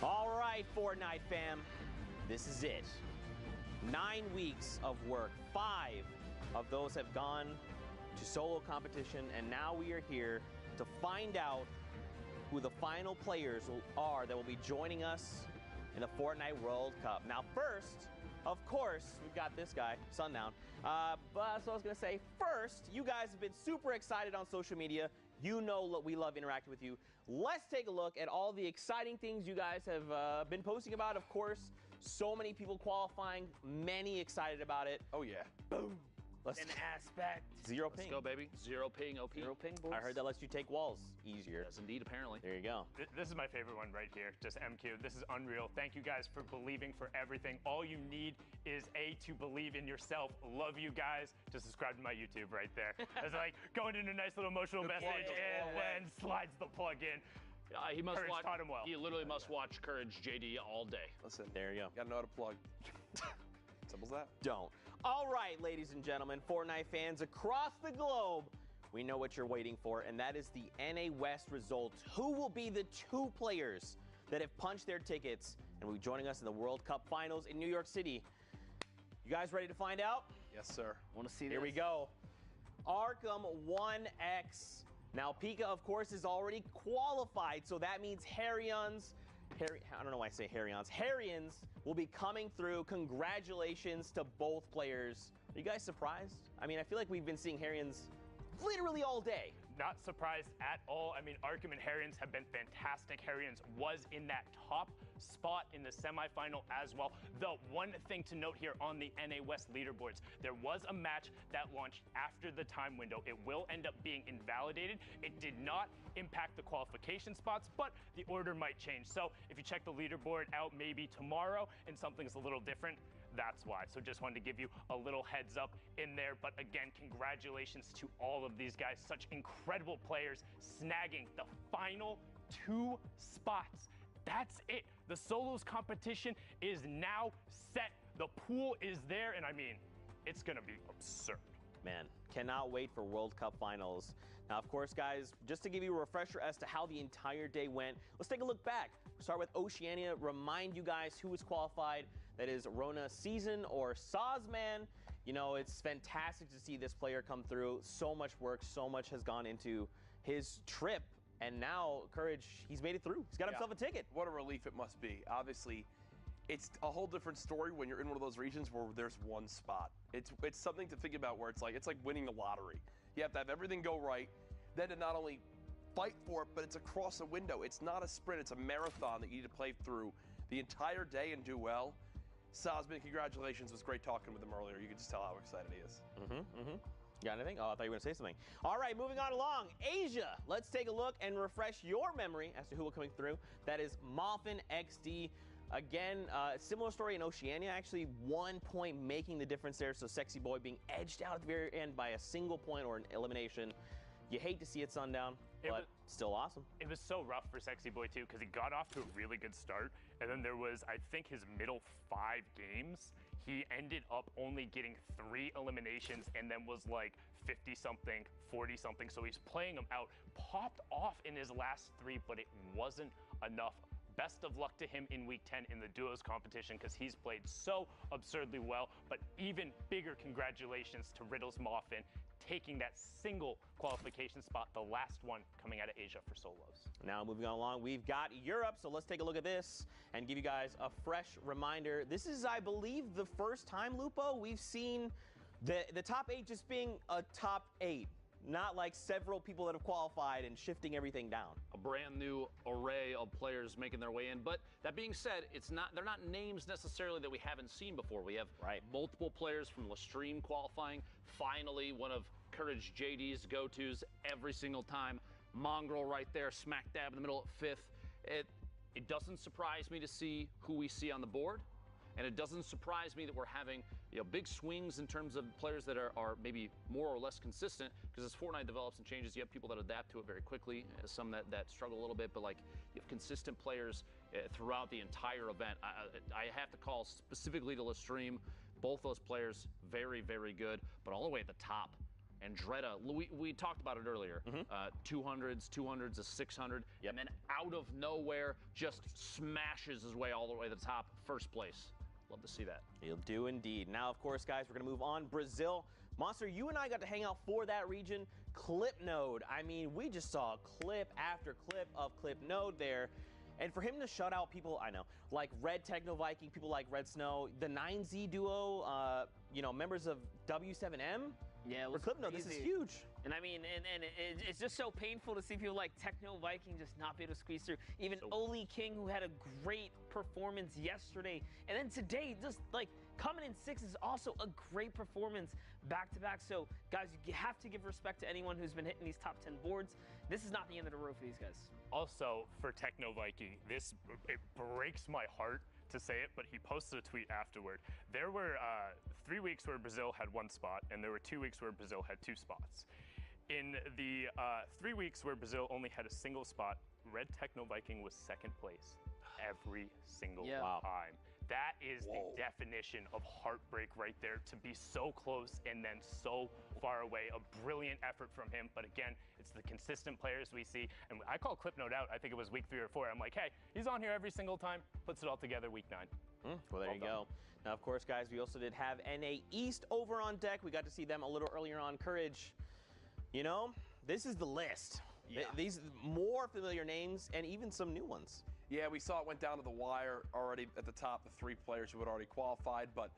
All right, Fortnite fam, this is it. 9 weeks of work. 5 of those have gone to solo competition, and now we are here to find out who the final players are that will be joining us in the Fortnite World Cup. Now, first, of course, we've got this guy, Sundown. But so I was gonna say, first, you guys have been super excited on social media. You know we love interacting with you. Let's take a look at all the exciting things you guys have been posting about. Of course, so many people qualifying, many excited about it. Oh yeah. Boom. Let's An aspect. Zero Let's ping. go, baby. Zero ping, OP. Zero ping, boys. I heard that lets you take walls easier. Yes, indeed, apparently. There you go. This is my favorite one right here, just MQ. This is unreal. Thank you guys for believing for everything. All you need is to believe in yourself. Love you guys. Just subscribe to my YouTube right there. It's like going in a nice little emotional message and then slides the plug in. He must Courage watch. taught him well. He literally must watch Courage JD all day. Listen, there you go. Gotta know how to plug. Simple as that. Don't. All right, ladies and gentlemen, Fortnite fans across the globe, we know what you're waiting for, and that is the NA West results. Who will be the 2 players that have punched their tickets and will be joining us in the World Cup Finals in New York City? You guys ready to find out? Yes, sir. Want to see this? Here we go. Arkham 1X. Now, Pika, of course, is already qualified, so that means Harryans will be coming through. Congratulations to both players. Are you guys surprised? I mean, I feel like we've been seeing Harryans literally all day. Not surprised at all. I mean, Arkham and Harryans have been fantastic. Harryans was in that top spot in the semifinal as well. The one thing to note here on the NA West leaderboards, there was a match that launched after the time window. It will end up being invalidated. It did not impact the qualification spots, but the order might change. So if you check the leaderboard out maybe tomorrow and something's a little different, that's why. So just wanted to give you a little heads up in there. But again, congratulations to all of these guys. Such incredible players snagging the final 2 spots. That's it. The solos competition is now set. The pool is there. And I mean, it's going to be absurd. Man, cannot wait for World Cup Finals. Now, of course, guys, just to give you a refresher as to how the entire day went, let's take a look back. We'll start with Oceania. Remind you guys who was qualified. That is Rona Season or Sazman. You know, it's fantastic to see this player come through. So much work, so much has gone into his trip. And now, Courage, he's made it through. He's got himself a ticket. What a relief it must be. Obviously, it's a whole different story when you're in one of those regions where there's one spot. It's something to think about where it's like winning the lottery. You have to have everything go right, then to not only fight for it, but it's across a window. It's not a sprint, it's a marathon that you need to play through the entire day and do well. Sazman, congratulations. It was great talking with him earlier. You could just tell how excited he is. Got anything? Oh, I thought you were going to say something. All right, moving on along. Asia. Let's take a look and refresh your memory as to who will coming through. That is Moffin XD. Again, similar story in Oceania. Actually, 1 point making the difference there. So Sexy Boy being edged out at the very end by a single point or an elimination. You hate to see it, Sundown, but still awesome. It was so rough for Sexy Boy, too, because he got off to a really good start. And then there was, I think, his middle 5 games. He ended up only getting 3 eliminations and then was like 50-something, 40-something. So he's playing them out. Popped off in his last 3, but it wasn't enough. Best of luck to him in Week 10 in the duos competition because he's played so absurdly well. But even bigger congratulations to Riddles Moffin, taking that single qualification spot, the last one coming out of Asia for solos. Now moving on along, we've got Europe, so let's take a look at this and give you guys a fresh reminder. This is, I believe, the first time, Lupo, we've seen the top 8 just being a top 8. Not like several people that have qualified and shifting everything down. A brand new array of players making their way in. But that being said, they're not names necessarily that we haven't seen before. We have multiple players from Lestream qualifying. Finally, one of Courage JD's go-tos every single time. Mongrel right there, smack dab in the middle at 5th. It doesn't surprise me to see who we see on the board. And it doesn't surprise me that we're having big swings in terms of players that are maybe more or less consistent, because as Fortnite develops and changes, you have people that adapt to it very quickly, some that struggle a little bit, but like you have consistent players throughout the entire event. I have to call specifically to Lestream, both those players very, very good, but all the way at the top. Andretta, we talked about it earlier, 200s, a 600, and then out of nowhere just smashes his way all the way to the top, first place. Love to see that. He'll do indeed. Now, of course, guys, we're going to move on. Brazil. Monster, you and I got to hang out for that region. Clip Node. I mean, we just saw clip after clip of Clip Node there. And for him to shut out people, I know, like Red Techno Viking, people like Red Snow, the 9Z duo, members of W7M. Yeah, it was for Clip Node, this is huge. And I mean, and it's just so painful to see people like Techno Viking just not be able to squeeze through. Even Oli King, who had a great performance yesterday. And then today, just like coming in 6th is also a great performance back to back. So guys, you have to give respect to anyone who's been hitting these top 10 boards. This is not the end of the road for these guys. Also, for Techno Viking, it breaks my heart to say it, but he posted a tweet afterward. There were 3 weeks where Brazil had 1 spot, and there were 2 weeks where Brazil had 2 spots. In the 3 weeks where Brazil only had a single spot, Red Techno Viking was 2nd place every single time. That is the definition of heartbreak right there, to be so close and then so far away. A brilliant effort from him, but again, it's the consistent players we see. And I call Clipnote out, I think it was week 3 or 4. I'm like, hey, he's on here every single time, puts it all together week 9. Well, there you go. Now, of course, guys, we also did have NA East over on deck. We got to see them a little earlier on. Courage, you know, this is the list. Yeah. These more familiar names and even some new ones. Yeah, we saw it went down to the wire already at the top, the 3 players who had already qualified, but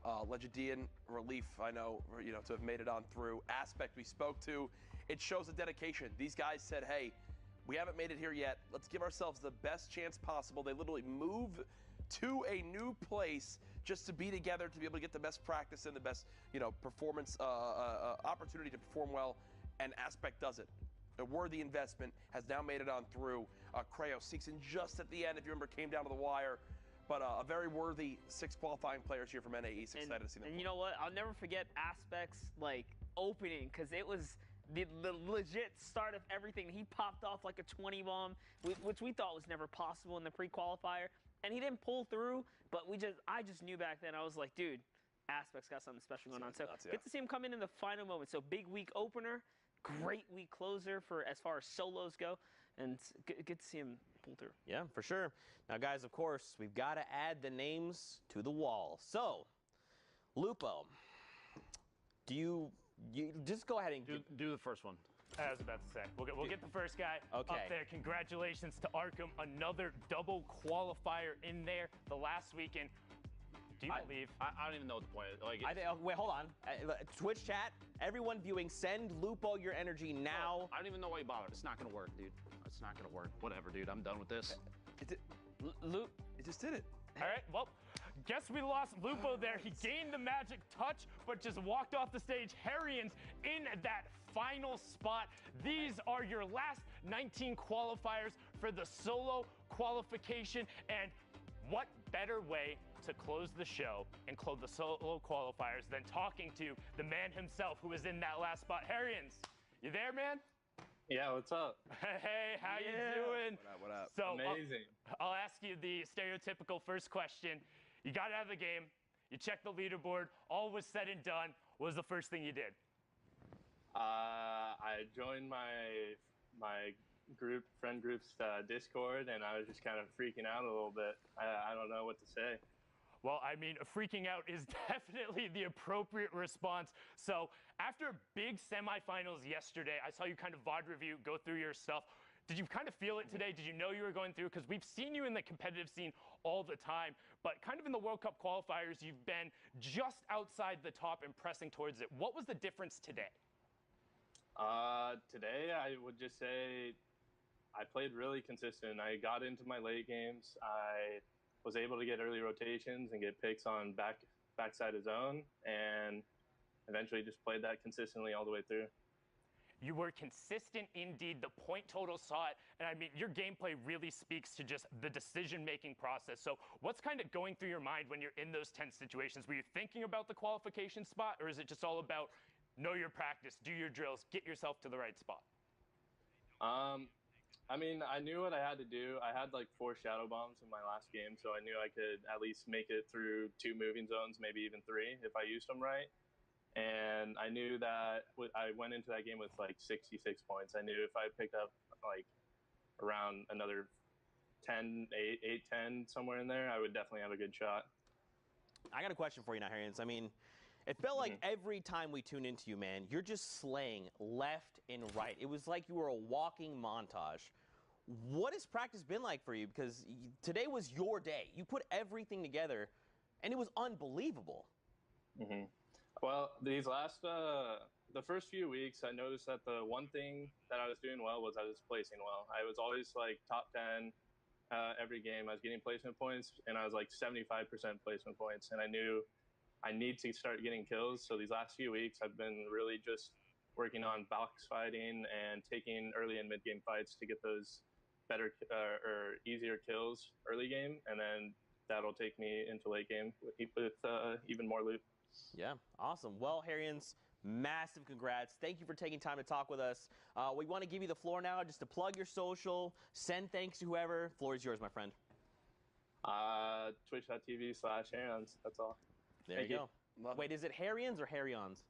Legendian, Relief, I know, to have made it on through. Aspect we spoke to, it shows the dedication. These guys said, hey, we haven't made it here yet. Let's give ourselves the best chance possible. They literally move to a new place just to be together, to be able to get the best practice and the best, performance opportunity to perform well, and Aspect does it. A worthy investment, has now made it on through. Creo sneaks in just at the end, if you remember, came down to the wire. But a very worthy 6 qualifying players here from NA East. Excited to see them. And you know what? I'll never forget Aspect's opening, because it was the legit start of everything. He popped off like a 20 bomb, which we thought was never possible in the pre-qualifier. And he didn't pull through, but I just knew back then. I was like, dude, Aspect's got something special going on. So good to see him come in the final moment. So big week opener, great week closer for as far as solos go, and good to see him pull through. Yeah, for sure. Now, guys, of course, we've got to add the names to the wall. So, Lupo, do you just go ahead and do the first one? I was about to say, we'll get the first guy up there. Congratulations to Arkham, another double qualifier in there the last weekend. Do you believe? I don't even know what the point is. Wait, hold on. Twitch chat, everyone viewing, send Lupo your energy now. I don't even know why you bothered. It's not going to work, dude. It's not going to work. Whatever, dude. I'm done with this. It just did it. All right, well, guess we lost Lupo there. He gained the magic touch, but just walked off the stage. Harrians in that final spot. These are your last 19 qualifiers for the solo qualification, and what better way to close the show and close the solo qualifiers than talking to the man himself who was in that last spot. Harrians, you there, man? Yeah, what's up? Hey, how you doing? What up? So amazing. I'll ask you the stereotypical first question. You got out of the game, you checked the leaderboard, all was said and done. What was the first thing you did? I joined my friend group's Discord, and I was just kind of freaking out a little bit. I don't know what to say. Well, I mean, freaking out is definitely the appropriate response. So after big semifinals yesterday, I saw you kind of VOD review, go through your stuff. Did you kind of feel it today? Did you know you were going through? Because we've seen you in the competitive scene all the time, but kind of in the World Cup qualifiers, you've been just outside the top and pressing towards it. What was the difference today? Today, I would just say I played really consistent. I got into my late games. I was able to get early rotations and get picks on backside of zone, and eventually just played that consistently all the way through. You were consistent indeed. The point total saw it. And I mean, your gameplay really speaks to just the decision-making process. So what's kind of going through your mind when you're in those tense situations? Were you thinking about the qualification spot, or is it just all about know your practice, do your drills, get yourself to the right spot? I mean, I knew what I had to do. I had like 4 shadow bombs in my last game, so I knew I could at least make it through 2 moving zones, maybe even 3 if I used them right. And I knew that I went into that game with like 66 points. I knew if I picked up like around another 10, 8, 10, somewhere in there, I would definitely have a good shot. I got a question for you now, Harrians. I mean, it felt like every time we tune into you, man, you're just slaying left and right. It was like you were a walking montage. What has practice been like for you? Because today was your day. You put everything together, and it was unbelievable. Well, these last, the first few weeks, I noticed that the one thing that I was doing well was I was placing well. I was always like top 10 every game. I was getting placement points, and I was like 75% placement points, and I knew I need to start getting kills. So these last few weeks, I've been really just working on box fighting and taking early and mid game fights to get those better or easier kills early game, and then that'll take me into late game with even more loot. Yeah, awesome. Well, Harrians, massive congrats. Thank you for taking time to talk with us. We want to give you the floor now just to plug your social, send thanks to whoever. Floor is yours, my friend. Twitch.tv/Harryons. That's all. There you go. Wait, is it Harryons or Harryons?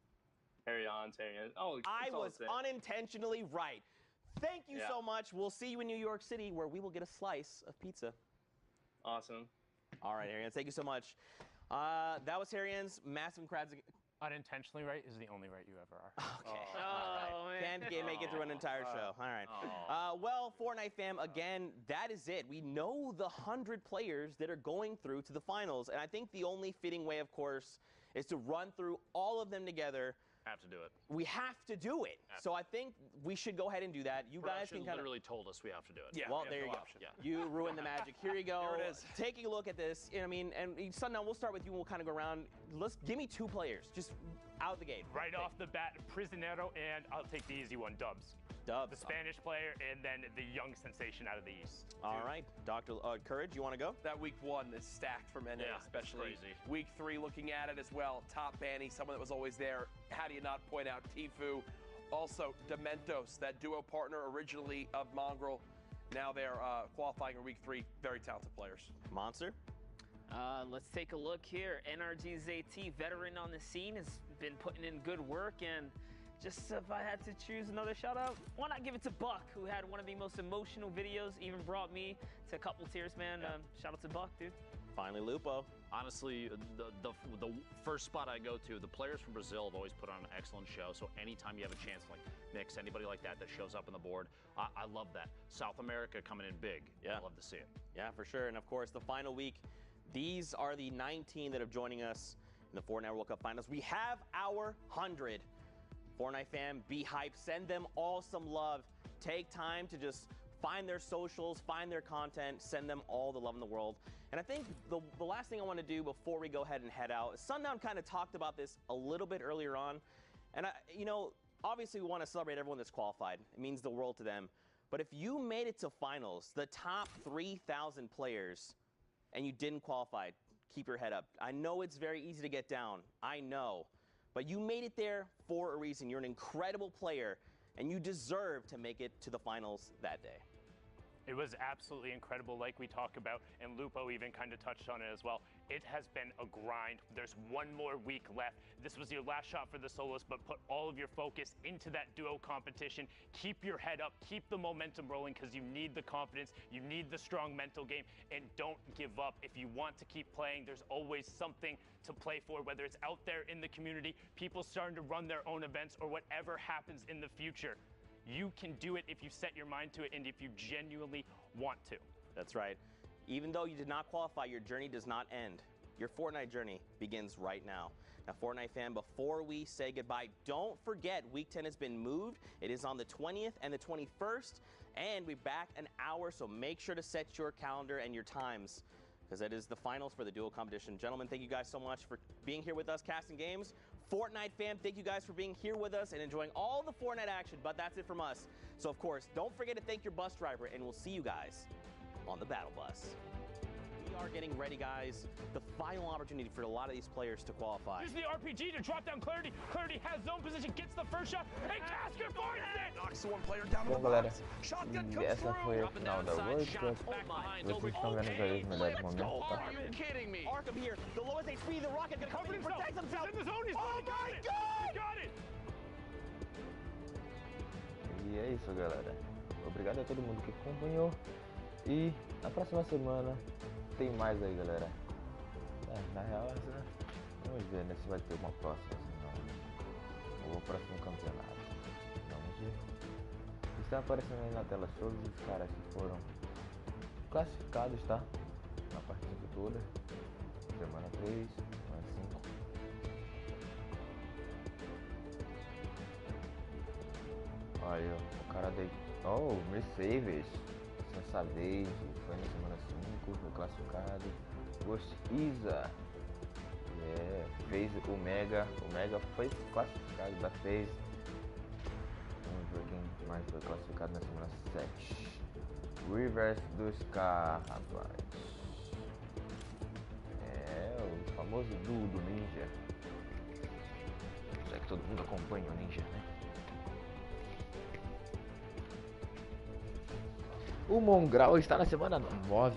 Harryons. Oh, I was unintentionally right. Thank you so much. We'll see you in New York City, where we will get a slice of pizza. Awesome. All right, Harryons. Thank you so much. That was Harryons. Massive congrats. Unintentionally right is the only right you ever are. Okay. All right. Can't make it through an entire show. All right. Well, Fortnite fam, again, that is it. We know the 100 players that are going through to the finals, and I think the only fitting way, of course, is to run through all of them together. Have to do it. We have to do it. So I think we should go ahead and do that. You guys can kind of literally told us we have to do it. Yeah. Well, there you go. Yeah. You ruined the magic. Here you go. There it is. Taking a look at this. I mean, and Sundown, we'll start with you. We'll kind of go around. Give me 2 players, just out the gate. Right off the bat, Prisionero, and I'll take the easy one, Dubs. The Spanish player, and then the young sensation out of the East. All right, Dr. Courage, you want to go? That week 1 is stacked from NA, especially. It's crazy. Week 3, looking at it as well. Top Banny, someone that was always there. How do you not point out Tifu? Also, Dementos, that duo partner originally of Mongrel. Now they're qualifying in week 3. Very talented players. Monster? Let's take a look here. NRG ZT, veteran on the scene, has been putting in good work, and just if I had to choose another shout out, why not give it to Buck, who had one of the most emotional videos, even brought me to a couple tears, man. Shout out to Buck, dude. Finally, Lupo. Honestly, the first spot I go to, the players from Brazil have always put on an excellent show. So anytime you have a chance, like Mix, anybody like that shows up on the board, I love that. South America coming in big. I love to see it. Yeah, for sure. And of course, the final week, these are the 19 that are joining us in the Fortnite World Cup Finals. We have our 100. Fortnite fam, be hyped. Send them all some love. Take time to just find their socials, find their content, send them all the love in the world. And I think the last thing I want to do before we go ahead and head out, Sundown kind of talked about this a little bit earlier on. And, obviously we want to celebrate everyone that's qualified. It means the world to them. But if you made it to finals, the top 3,000 players, and you didn't qualify, keep your head up. I know it's very easy to get down. I know. But you made it there for a reason. You're an incredible player, and you deserve to make it to the finals that day. It was absolutely incredible, like we talk about, and Lupo even kind of touched on it as well. It has been a grind. There's one more week left. This was your last shot for the solos, but put all of your focus into that duo competition. Keep your head up, keep the momentum rolling, because you need the confidence, you need the strong mental game, and don't give up. If you want to keep playing, there's always something to play for, whether it's out there in the community, people starting to run their own events, or whatever happens in the future. You can do it if you set your mind to it and if you genuinely want to. That's right. Even though you did not qualify, your journey does not end. Your Fortnite journey begins right now. Now, Fortnite fan, before we say goodbye, don't forget Week 10 has been moved. It is on the 20th and the 21st, and we're back an hour, so make sure to set your calendar and your times, because it is the finals for the duo competition. Gentlemen, thank you guys so much for being here with us, Casting Games. Fortnite fam, thank you guys for being here with us and enjoying all the Fortnite action, but that's it from us. So, of course, don't forget to thank your bus driver, and we'll see you guys on the battle bus. We are getting ready, guys. The final opportunity for a lot of these players to qualify. Use the RPG to drop down Clarity. Clarity has zone position, gets the first shot, and Tasker finds it! Knocks one player down Bom, galera, essa foi a final da World Cup. Vocês estão vendo aí os melhores momentos, tá? Arkham here, the lowest HP, the Rocket gonna come in and protect himself. He's in the zone, he's oh my God! Got it! E é isso, galera. Obrigado a todo mundo que acompanhou. E na próxima semana tem mais aí, galera. Na real, vamos ver, né, se vai ter uma próxima semana ou o próximo campeonato. Vamos ver. Está aparecendo aí na tela todos os caras que foram classificados, tá? Na partida toda. Semana 3, semana 5. Olha, o cara deitou. Oh, Mercedes. Savage foi na semana 5, foi classificado. Ghost Isa fez o Mega foi classificado da FaZe. Vamos ver quem mais foi classificado na semana 7. Reverse dos K, rapaz. O famoso duo do Ninja. Já que todo mundo acompanha o Ninja, né? O Mongrel está na semana 9.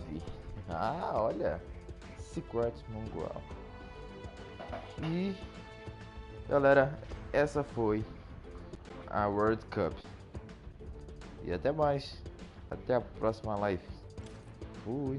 Ah, olha. Secret Mongrel. E galera, essa foi a World Cup. E até mais. Até a próxima live. Fui.